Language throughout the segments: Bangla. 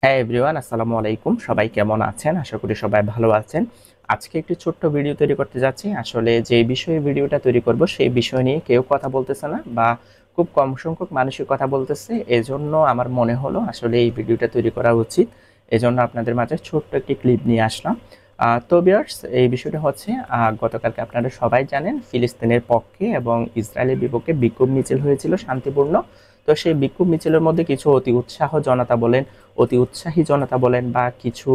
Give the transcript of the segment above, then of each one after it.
হ্যাঁ এভরিওয়ান, আসসালামু আলাইকুম। সবাই কেমন আছেন? আশা করি সবাই ভালো আছেন। আজকে একটি ছোট্ট ভিডিও তৈরি করতে যাচ্ছি। আসলে যে বিষয়ে ভিডিওটা তৈরি করব সেই বিষয় নিয়ে কেউ কথা বলতেছে না, বা খুব কম সংখ্যক মানুষই কথা বলতেছে। এজন্য আমার মনে হলো আসলে এই ভিডিওটা তৈরি করা উচিত। এজন্য আপনাদের মাঝে ছোট্ট একটি ক্লিপ নিয়ে আসলাম। তো ভিউয়ার্স, এই বিষয়টা হচ্ছে গতকালকে আপনারা সবাই জানেন ফিলিস্তিনের পক্ষে এবং ইসরায়েলের বিপক্ষে বিক্ষোভ মিছিল হয়েছিল শান্তিপূর্ণ। তো সেই বিক্ষোভ মিছিলের মধ্যে কিছু অতি উৎসাহী জনতা বলেন বা কিছু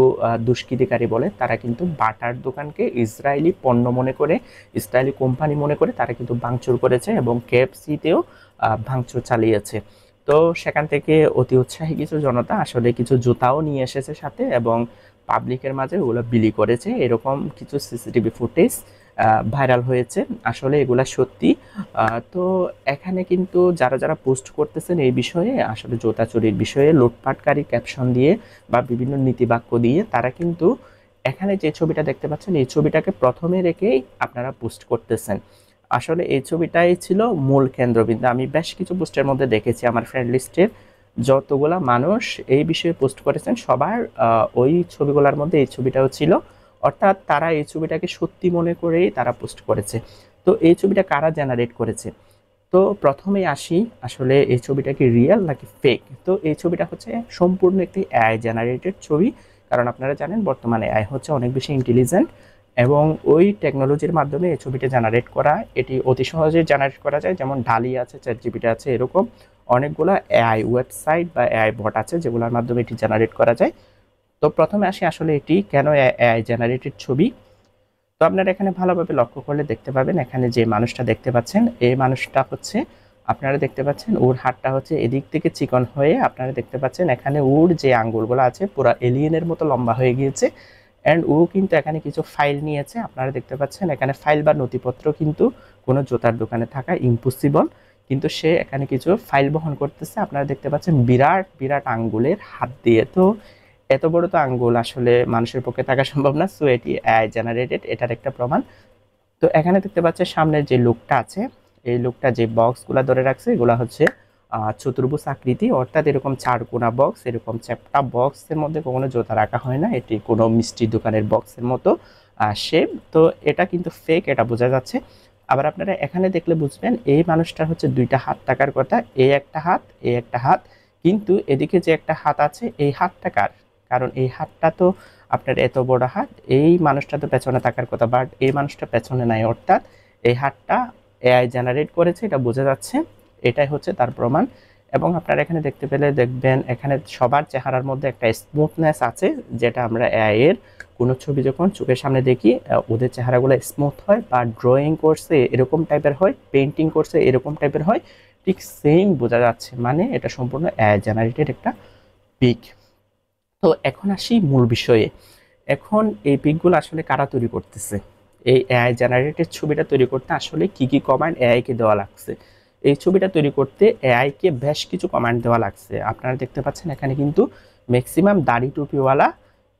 দুষ্কৃতিকারী বলেন, তারা কিন্তু বাটার দোকানকে ইসরায়েলি পণ্য মনে করে, ইসরায়েলি কোম্পানি মনে করে তারা কিন্তু ভাঙচুর করেছে এবং কেএফসিতেও ভাঙচুর চালিয়েছে। তো সেখান থেকে অতি উৎসাহী কিছু জনতা আসলে কিছু জুতাও নিয়ে এসেছে সাথে, এবং পাবলিকের মাঝে ওগুলো বিলি করেছে। এরকম কিছু সিসিটিভি ফুটেজ ভাইরাল হয়েছে। আসলে এগুলা সত্যি। তো এখানে কিন্তু যারা যারা পোস্ট করতেছেন এই বিষয়ে, আসলে জুতা চুরির বিষয়ে লুটপাটকারী ক্যাপশন দিয়ে বা বিভিন্ন নীতিবাক্য দিয়ে তারা কিন্তু এখানে যে ছবিটা দেখতে পাচ্ছেন এই ছবিটাকে প্রথমে রেখেই আপনারা পোস্ট করতেছেন। আসলে এই ছবিটাই ছিল মূল কেন্দ্রবিন্দু। আমি বেশ কিছু পোস্টের মধ্যে দেখেছি, আমার ফ্রেন্ড লিস্টের যতগুলা মানুষ এই বিষয়ে পোস্ট করেছেন সবার ওই ছবিগুলোর মধ্যে এই ছবিটাও ছিল। অর্থাৎ তারা এই ছবিটাকে সত্যি মনে করেই তারা পোস্ট করেছে। তো এই ছবিটা কারা জেনারেট করেছে? তো প্রথমে আসি, আসলে এই ছবিটা কি রিয়েল নাকি ফেক? তো এই ছবিটা হচ্ছে সম্পূর্ণ একটি এআই জেনারেটেড ছবি। কারণ আপনারা জানেন বর্তমানে এআই হচ্ছে অনেক বেশি ইন্টেলিজেন্ট, এবং ওই টেকনোলজির মাধ্যমে এই ছবিটা জেনারেট করা, এটি অতি সহজে জেনারেট করা যায়। যেমন ডালি আছে, চ্যাট জিপিটি আছে, এরকম অনেকগুলো এআই ওয়েবসাইট বা এআই বট আছে যেগুলোর মাধ্যমে এটি জেনারেট করা যায়। তো প্রথমে আসি আসলে এটি কেন এআই জেনারেটেড ছবি। তো আপনারা এখানে ভালোভাবে লক্ষ্য করলে দেখতে পাবেন, এখানে যে মানুষটা দেখতে পাচ্ছেন এই মানুষটা হচ্ছে, আপনারা দেখতে পাচ্ছেন ওর হাতটা হচ্ছে এদিক থেকে চিকন হয়ে, আপনারা দেখতে পাচ্ছেন এখানে ওর যে আঙ্গুলগুলো আছে পুরো এলিয়েনের মতো লম্বা হয়ে গিয়েছে। অ্যান্ড ও কিন্তু এখানে কিছু ফাইল নিয়েছে, আপনারা দেখতে পাচ্ছেন এখানে ফাইল বা নথিপত্র কিন্তু কোনো জুতার দোকানে থাকা ইম্পসিবল, কিন্তু সে এখানে কিছু ফাইল বহন করতেছে। আপনারা দেখতে পাচ্ছেন বিরাট বিরাট আঙ্গুলের হাত দিয়ে। তো এত বড় তো আঙ্গুল আসলে মানুষের পক্ষে থাকা সম্ভব না। সো এটি এআই জেনারেটেড, এটার একটা প্রমাণ। তো এখানে দেখতে পাচ্ছেন সামনের যে লোকটা আছে, এই লোকটা যে বক্সগুলো ধরে রাখছে এগুলো হচ্ছে চতুর্ভুজ আকৃতি, অর্থাৎ এরকম চারকোনা বক্স, এরকম চ্যাপ্টা বক্সের মধ্যে কখনো জুতা রাখা হয় না। এটি কোনো মিষ্টির দোকানের বক্সের মতো শেপ। তো এটা কিন্তু ফেক, এটা বোঝা যাচ্ছে। আবার আপনারা এখানে দেখলে বুঝবেন এই মানুষটার হচ্ছে দুইটা হাত থাকার কথা, এই একটা হাত, এই একটা হাত। কিন্তু এদিকে যে একটা হাত আছে এই হাতটা কার? কারণ এই হাতটা তো আপনার এত বড় হাত, এই মানুষটা তো পেছনে থাকার কথা, বাট এই মানুষটা পেছনে নাই। অর্থাৎ এই হাতটা এআই জেনারেট করেছে, এটা বোঝা যাচ্ছে। এটাই হচ্ছে তার প্রমাণ। এবং আপনারা এখানে দেখতে পেলে দেখবেন এখানে সবার চেহারার মধ্যে একটা স্মুথনেস আছে, যেটা আমরা এআই এর কোনো ছবি যখন চোখের সামনে দেখি ওদের চেহারাগুলো স্মুথ হয়, বা ড্রয়িং করছে এরকম টাইপের হয়, পেন্টিং করছে এরকম টাইপের হয়। ঠিক সেম বোঝা যাচ্ছে, মানে এটা সম্পূর্ণ এআই জেনারেটেড একটা পিক। তো এখন আসি মূল বিষয়ে। এখন এই পিকগুলো আসলে কারা তৈরি করতেছে? এই এআই জেনারেটেড ছবিটা তৈরি করতে আসলে কি কি কমান্ড এআই কে দেওয়া লাগছে? এই ছবিটা তৈরি করতে এআই কে বেশ কিছু কমান্ড দেওয়া লাগছে। আপনারা দেখতে পাচ্ছেন এখানে কিন্তু ম্যাক্সিমাম দাড়ি টুপিওয়ালা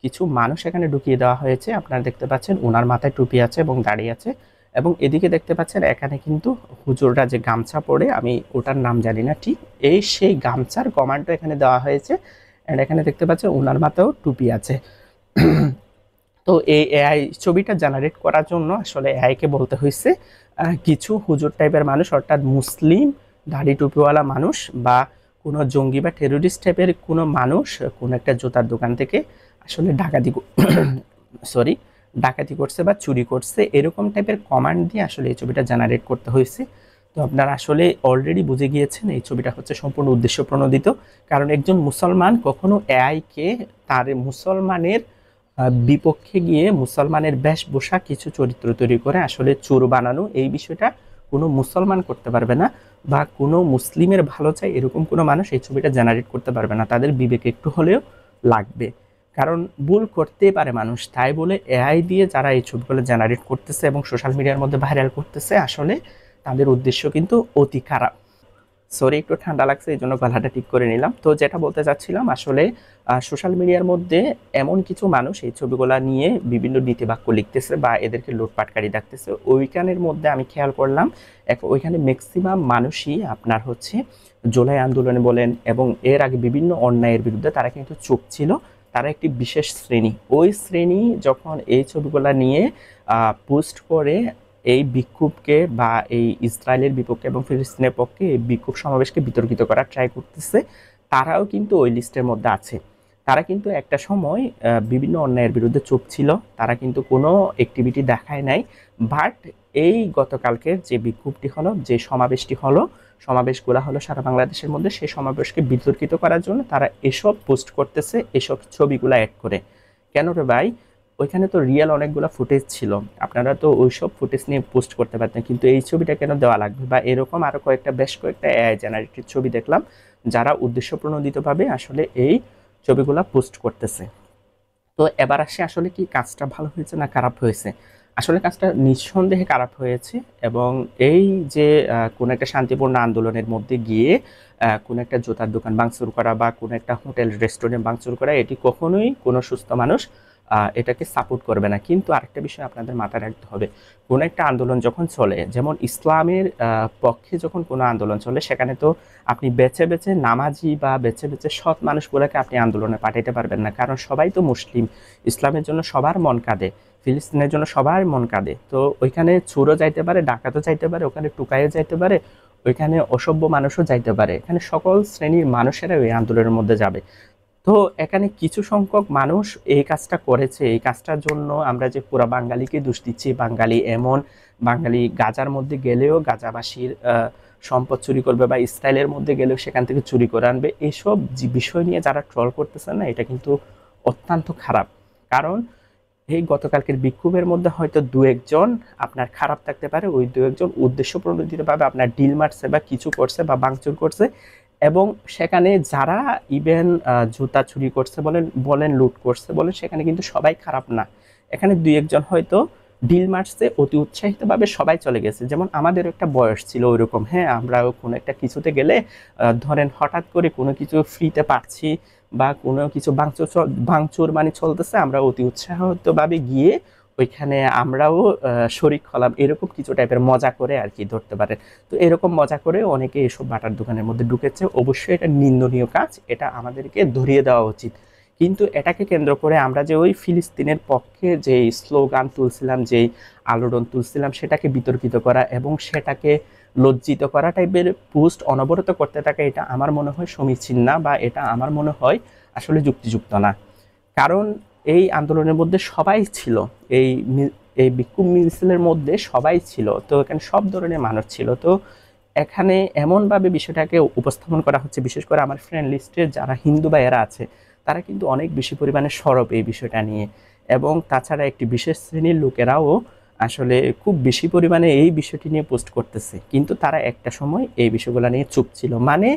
কিছু মানুষ এখানে ঢুকিয়ে দেওয়া হয়েছে। আপনারা দেখতে পাচ্ছেন ওনার মাথায় টুপি আছে এবং দাড়ি আছে। এবং এদিকে দেখতে পাচ্ছেন এখানে কিন্তু হুজুররা যে গামছা পরে, আমি ওটার নাম জানি না ঠিক, এই সেই গামছার কমান্ডটা এখানে দেওয়া হয়েছে। অ্যান্ড এখানে দেখতে পাচ্ছেন ওনার মাথায়ও টুপি আছে। তো এই এআই ছবিটা জেনারেট করার জন্য আসলে এআই কে বলতে হয়েছে কিছু হুজুর টাইপের মানুষ, অর্থাৎ মুসলিম দাড়ি টুপিওয়ালা মানুষ, বা কোনো জঙ্গি বা টেরোরিস্ট টাইপের কোনো মানুষ কোনো একটা জুতার দোকান থেকে আসলে ডাকাতি সরি ডাকাতি করছে বা চুরি করছে, এরকম টাইপের কমান্ড দিয়ে আসলে এই ছবিটা জেনারেট করতে হয়েছে। তো আপনারা আসলে অলরেডি বুঝে গিয়েছেন এই ছবিটা হচ্ছে সম্পূর্ণ উদ্দেশ্য প্রণোদিত। কারণ একজন মুসলমান কখনো এআইকে তার মুসলমানের বিপক্ষে গিয়ে মুসলমানের বেশভূষা কিছু চরিত্র তৈরি করে আসলে চোর বানানো, এই বিষয়টা কোনো মুসলমান করতে পারবে না, বা কোনো মুসলিমের ভালো চাই এরকম কোনো মানুষ এই ছবিটা জেনারেট করতে পারবে না। তাদের বিবেক একটু হলেও লাগবে, কারণ ভুল করতেই পারে মানুষ। তাই বলে এআই দিয়ে যারা এই ছবিগুলো জেনারেট করতেছে এবং সোশ্যাল মিডিয়ার মধ্যে ভাইরাল করতেছে, আসলে তাদের উদ্দেশ্য কিন্তু অতি খারাপ। সরি, একটু ঠান্ডা লাগছে, এই জন্য গলাটা ঠিক করে নিলাম। তো যেটা বলতে চাচ্ছিলাম, আসলে সোশ্যাল মিডিয়ার মধ্যে এমন কিছু মানুষ এই ছবিগুলা নিয়ে বিভিন্ন নীতিবাক্য লিখতেছে বা এদেরকে লুটপাটকারী ডাকতেছে। ওইখানের মধ্যে আমি খেয়াল করলাম ওইখানে ম্যাক্সিমাম মানুষই আপনার হচ্ছে জুলাই আন্দোলনে বলেন এবং এর আগে বিভিন্ন অন্যায়ের বিরুদ্ধে তারা কিন্তু চুপ ছিল। তারা একটি বিশেষ শ্রেণী, ওই শ্রেণী যখন এই ছবিগুলা নিয়ে পোস্ট করে এই বিক্ষোভকে বা এই ইসরায়েলের বিপক্ষে এবং ফিলিস্তিনের পক্ষে এই বিক্ষোভ সমাবেশকে বিতর্কিত করার ট্রাই করতেছে, তারাও কিন্তু ওই লিস্টের মধ্যে আছে। তারা কিন্তু একটা সময় বিভিন্ন অন্যায়ের বিরুদ্ধে চুপ ছিল, তারা কিন্তু কোনো অ্যাক্টিভিটি দেখায় নাই। বাট এই গতকালকের যে বিক্ষোভটি হলো, যে সমাবেশটি হলো, সমাবেশগুলো হলো সারা বাংলাদেশের মধ্যে, সেই সমাবেশকে বিতর্কিত করার জন্য তারা এসব পোস্ট করতেছে, এসব ছবিগুলো অ্যাড করে। কেন রে ভাই? ওইখানে তো রিয়েল অনেকগুলো ফুটেজ ছিল, আপনারা তো ওইসব ফুটেজ নিয়ে পোস্ট করতে পারতেন, কিন্তু এই ছবিটা কেন দেওয়া লাগবে? বা এরকম আরও বেশ কয়েকটা এআই জেনারেটেড ছবি দেখলাম যারা উদ্দেশ্যপ্রণোদিতভাবে আসলে এই ছবিগুলা পোস্ট করতেছে। তো এবার আসে আসলে কি কাজটা ভালো হয়েছে না খারাপ হয়েছে? আসলে কাজটা নিঃসন্দেহে খারাপ হয়েছে। এবং এই যে কোনো একটা শান্তিপূর্ণ আন্দোলনের মধ্যে গিয়ে কোনো একটা জুতার দোকান ভাঙচুর করা বা কোনো একটা হোটেল রেস্টুরেন্ট ভাঙচুর করা, এটি কখনোই কোনো সুস্থ মানুষ এটাকে সাপোর্ট করবে না। কিন্তু আরেকটা বিষয় আপনাদের মাথায় রাখতে হবে, কোনো একটা আন্দোলন যখন চলে, যেমন ইসলামের পক্ষে যখন কোনো আন্দোলন চলে, সেখানে তো আপনি বেছে বেছে নামাজি বা বেছে বেছে সৎ মানুষগুলোকে আপনি আন্দোলনে পাঠাইতে পারবেন না, কারণ সবাই তো মুসলিম। ইসলামের জন্য সবার মন কাঁদে, ফিলিস্তিনের জন্য সবার মন কাঁদে। তো ওইখানে চোরও যাইতে পারে, ডাকাতও যাইতে পারে, ওখানে টুকাইও যাইতে পারে, ওইখানে অসভ্য মানুষও যাইতে পারে, এখানে সকল শ্রেণীর মানুষেরা ওই আন্দোলনের মধ্যে যাবে। তো এখানে কিছু সংখ্যক মানুষ এই কাজটা করেছে, এই কাজটার জন্য আমরা যে পুরা বাঙালিকে দোষ দিচ্ছি, বাঙালি এমন, বাঙালি গাজার মধ্যে গেলেও গাজাবাসীর সম্পদ চুরি করবে বা ইসরায়েলের মধ্যে গেলেও সেখান থেকে চুরি করে আনবে, এইসব যে বিষয় নিয়ে যারা ট্রল করতেছে না, এটা কিন্তু অত্যন্ত খারাপ। কারণ এই গতকালকের বিক্ষোভের মধ্যে হয়তো দু একজন আপনার খারাপ থাকতে পারে, ওই দু একজন উদ্দেশ্যপ্রণোদিতভাবে আপনার ডিল মারছে বা কিছু করছে বা ভাঙচুর করছে, এবং সেখানে যারা ইভেন জুতা চুরি করছে বলেন বলেন লুট করছে বলেন, সেখানে কিন্তু সবাই খারাপ না। এখানে দুই একজন হয়তো ডিল মারছে, অতি উৎসাহিতভাবে সবাই চলে গেছে। যেমন আমাদের একটা বয়স ছিল ওইরকম, হ্যাঁ, আমরা কোনো একটা কিছুতে গেলে ধরেন হঠাৎ করে কোনো কিছু ফ্রিতে পাচ্ছি বা কোনো কিছু ভাঙচুর ভাঙচুর মানে চলতেছে, আমরা অতি উৎসাহিতভাবে গিয়ে ওইখানে আমরাও শরিক হলাম, এরকম কিছু টাইপের মজা করে আর কি ধরতে পারেন। তো এরকম মজা করে অনেকে এসব বাটার দোকানের মধ্যে ঢুকেছে, অবশ্যই এটা নিন্দনীয় কাজ, এটা আমাদেরকে ধরিয়ে দেওয়া উচিত। কিন্তু এটাকে কেন্দ্র করে আমরা যে ওই ফিলিস্তিনের পক্ষে যে স্লোগান তুলছিলাম, যেই আলোড়ন তুলছিলাম, সেটাকে বিতর্কিত করা এবং সেটাকে লজ্জিত করা টাইপের পোস্ট অনবরত করতে থাকা, এটা আমার মনে হয় সমীচীন না, বা এটা আমার মনে হয় আসলে যুক্তিযুক্ত না। কারণ এই আন্দোলনের মধ্যে সবাই ছিল, এই এই বিক্ষোভ মিছিলের মধ্যে সবাই ছিল, তো এখানে সব ধরনের মানুষ ছিল। তো এখানে এমনভাবে বিষয়টাকে উপস্থাপন করা হচ্ছে, বিশেষ করে আমার ফ্রেন্ড লিস্টের যারা হিন্দু ভাইয়েরা আছে, তারা কিন্তু অনেক বেশি পরিমাণে সরব এই বিষয়টা নিয়ে। এবং তাছাড়া একটি বিশেষ শ্রেণীর লোকেরাও আসলে খুব বেশি পরিমাণে এই বিষয়টি নিয়ে পোস্ট করতেছে, কিন্তু তারা একটা সময় এই বিষয়গুলো নিয়ে চুপ ছিল। মানে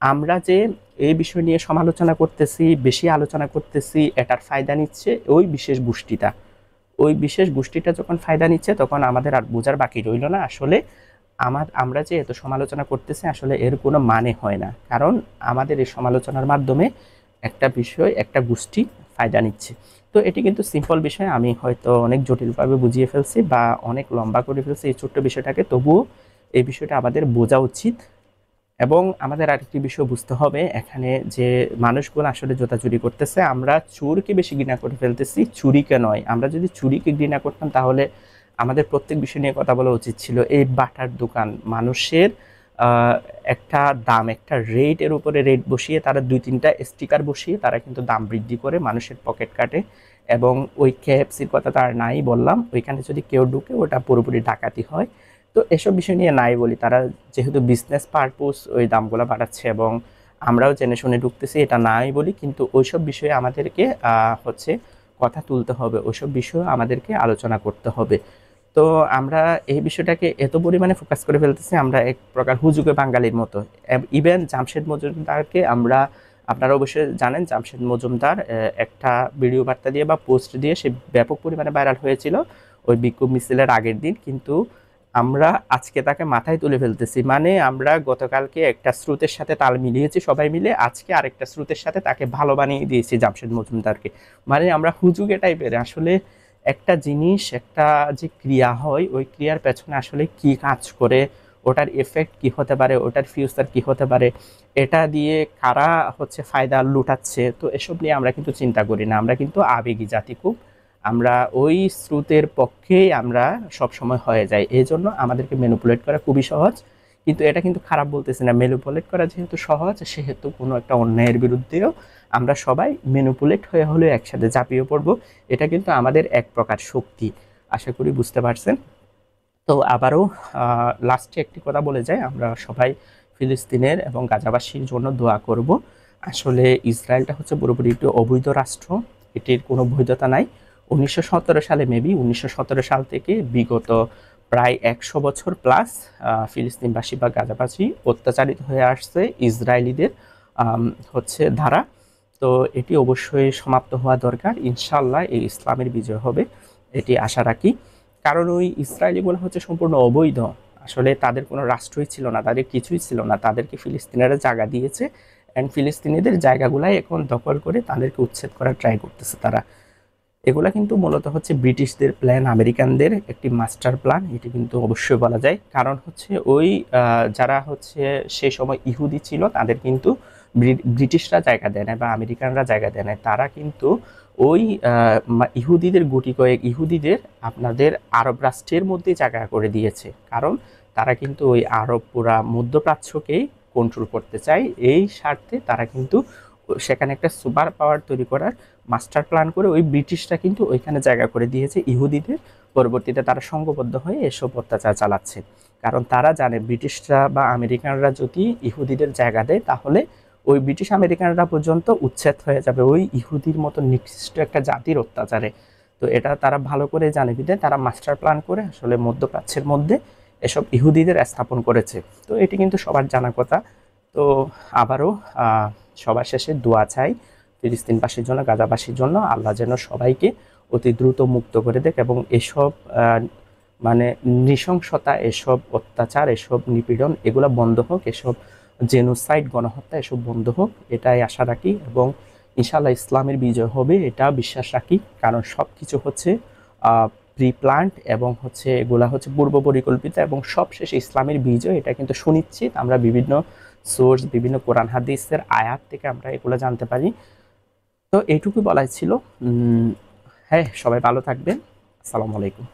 আমরা যে এই বিষয় নিয়ে সমালোচনা করতেছি, বেশি আলোচনা করতেছি, এটার ফায়দা নিচ্ছে ওই বিশেষ গোষ্ঠীটা যখন ফায়দা নিচ্ছে, তখন আমাদের আর বোঝার বাকি রইল না আসলে আমরা যে এত সমালোচনা করতেছি আসলে এর কোনো মানে হয় না। কারণ আমাদের এই সমালোচনার মাধ্যমে একটা বিষয়, একটা গোষ্ঠী ফায়দা নিচ্ছে। তো এটি কিন্তু সিম্পল বিষয়, আমি হয়তো অনেক জটিলভাবে বুঝিয়ে ফেলছি বা অনেক লম্বা করে ফেলছি এই ছোট্ট বিষয়টাকে, তবুও এই বিষয়টা আমাদের বোঝা উচিত। এবং আমাদের আরেকটি বিষয় বুঝতে হবে, এখানে যে মানুষগুলো আসলে জুতা চুরি করতেছে, আমরা চোরকে বেশি ঘৃণা করে ফেলতেছি, চুরিকে নয়। আমরা যদি চুরিকে ঘৃণা করতাম, তাহলে আমাদের প্রত্যেক বিষয় নিয়ে কথা বলা উচিত ছিল। এই বাটার দোকান মানুষের একটা দাম, একটা রেটের উপরে রেট বসিয়ে, তারা দুই তিনটা স্টিকার বসিয়ে তারা কিন্তু দাম বৃদ্ধি করে মানুষের পকেট কাটে। এবং ওই কেএফসির কথা তার নাই বললাম, ওইখানে যদি কেউ ঢুকে ওটা পুরোপুরি ডাকাতি হয়। তো এসব বিষয় নিয়ে নাই বলি, তারা যেহেতু বিজনেস পারপোজ ওই দামগুলো বাড়াচ্ছে এবং আমরাও জেনে শুনে ঢুকতেছি, এটা নাই বলি। কিন্তু ওইসব বিষয়ে আমাদেরকে হচ্ছে কথা তুলতে হবে, ওইসব বিষয়ে আমাদেরকে আলোচনা করতে হবে। তো আমরা এই বিষয়টাকে এত পরিমাণে ফোকাস করে ফেলতেছি, আমরা এক প্রকার হুজুগে বাঙালির মতো। ইভেন জামশেদ মজুমদারকে আমরা, আপনারা অবশ্যই জানেন, জামশেদ মজুমদার একটা ভিডিও বার্তা দিয়ে বা পোস্ট দিয়ে সে ব্যাপক পরিমাণে ভাইরাল হয়েছিল ওই বিক্ষোভ মিছিলের আগের দিন। কিন্তু আমরা আজকে তাকে মাথায় তুলে ফেলতেছি, মানে আমরা গতকালকে একটা স্রোতের সাথে তাল মিলিয়েছি সবাই মিলে, আজকে আরেকটা স্রোতের সাথে তাকে ভালো বানিয়ে দিয়েছি জামশেদ মজুমদারকে। মানে আমরা হুজুগে টাইপের। আসলে একটা জিনিস, একটা যে ক্রিয়া হয় ওই ক্রিয়ার পেছনে আসলে কি কাজ করে, ওটার এফেক্ট কি হতে পারে, ওটার ফিউচার কি হতে পারে, এটা দিয়ে কারা হচ্ছে ফায়দা লুটাচ্ছে, তো এসব নিয়ে আমরা কিন্তু চিন্তা করি না। আমরা কিন্তু আবেগী জাতি খুব, আমরা ওই স্রোতের পক্ষেই আমরা সব সময় হয়ে যাই। এই জন্য আমাদেরকে ম্যানিপুলেট করা খুবই সহজ। কিন্তু এটা কিন্তু খারাপ বলতেছি না, ম্যানিপুলেট করা যেহেতু সহজ, সেহেতু কোনো একটা অন্যায়ের বিরুদ্ধেও আমরা সবাই ম্যানিপুলেট হয়ে হলেও একসাথে ঝাঁপিয়ে পড়বো। এটা কিন্তু আমাদের এক প্রকার শক্তি। আশা করি বুঝতে পারছেন। তো আবারও লাস্টে একটি কথা বলে যাই, আমরা সবাই ফিলিস্তিনের এবং গাজাবাসীর জন্য দোয়া করব। আসলে ইসরায়েলটা হচ্ছে পুরোপুরি একটি অবৈধ রাষ্ট্র, এটির কোনো বৈধতা নাই। 1917 সালে, মেবি 1917 সাল থেকে বিগত প্রায় 100 বছর প্লাস ফিলিস্তিনবাসী বা গাজাবাসী অত্যাচারিত হয়ে আসছে ইসরায়েলিদের হচ্ছে ধারা। তো এটি অবশ্যই সমাপ্ত হওয়া দরকার। ইনশাল্লাহ এই ইসলামের বিজয় হবে, এটি আশা রাখি। কারণ ওই ইসরায়েলিগুলো হচ্ছে সম্পূর্ণ অবৈধ। আসলে তাদের কোনো রাষ্ট্রই ছিল না, তাদের কিছুই ছিল না, তাদেরকে ফিলিস্তিনিরা জায়গা দিয়েছে, অ্যান্ড ফিলিস্তিনিদের জায়গাগুলাই এখন দখল করে তাদেরকে উচ্ছেদ করার ট্রাই করতেছে তারা। এগুলা কিন্তু মূলত হচ্ছে ব্রিটিশদের প্ল্যান, আমেরিকানদের একটি মাস্টার প্ল্যান, এটি কিন্তু অবশ্যই বলা যায়। কারণ হচ্ছে ওই যারা হচ্ছে সেই সময় ইহুদি ছিল তাদের কিন্তু ব্রিটিশরা জায়গা দেয় না বা আমেরিকানরা জায়গা দেয় না, তারা কিন্তু ওই ইহুদিদের গুটি কয়েক ইহুদিদের আপনাদের আরব রাষ্ট্রের মধ্যে জায়গা করে দিয়েছে। কারণ তারা কিন্তু ওই আরব পুরা মধ্যপ্রাচ্যকেই কন্ট্রোল করতে চায়। এই স্বার্থে তারা কিন্তু সেখানে একটা সুপার পাওয়ার তৈরি করার মাস্টার প্ল্যান করে ওই ব্রিটিশরা কিন্তু ওইখানে জায়গা করে দিয়েছে ইহুদিদের। পরবর্তীতে তারা সংঘবদ্ধ হয়ে এসব অত্যাচার চালাচ্ছে। কারণ তারা জানে ব্রিটিশরা বা আমেরিকানরা যদি ইহুদিদের জায়গা দেয় তাহলে ওই ব্রিটিশ আমেরিকানরা পর্যন্ত উচ্ছেদ হয়ে যাবে ওই ইহুদির মতো নিকৃষ্ট একটা জাতির অত্যাচারে। তো এটা তারা ভালো করে জানে বিধায় তারা মাস্টার প্ল্যান করে আসলে মধ্যপ্রাচ্যের মধ্যে এসব ইহুদিদের স্থাপন করেছে। তো এটি কিন্তু সবার জানা কথা। তো আবারও সবার শেষে দোয়া চাই ফিলিস্তিনবাসীর জন্য, গাজাবাসীর জন্য। আল্লাহ যেন সবাইকে অতি দ্রুত মুক্ত করে দেয় এবং এসব মানে নৃশংসতা, এসব অত্যাচার, এসব নিপীড়ন এগুলো বন্ধ হোক, এসব জেনোসাইড, গণহত্যা এসব বন্ধ হোক, এটাই আশা রাখি। এবং ইনশাআল্লাহ ইসলামের বিজয় হবে এটা বিশ্বাস রাখি। কারণ সব কিছু হচ্ছে প্রি প্ল্যান্ড এবং হচ্ছে এগুলা হচ্ছে পূর্ব পরিকল্পিত, এবং সবশেষে ইসলামের বিজয় এটা কিন্তু সুনিশ্চিত। আমরা বিভিন্ন সোর্স, বিভিন্ন কোরআন হাদিসের আয়াত থেকে আমরা এগুলো জানতে পারি। তো এইটুকুই বলাই ছিল। হ্যাঁ, সবাই ভালো থাকবেন। আসসালামু আলাইকুম।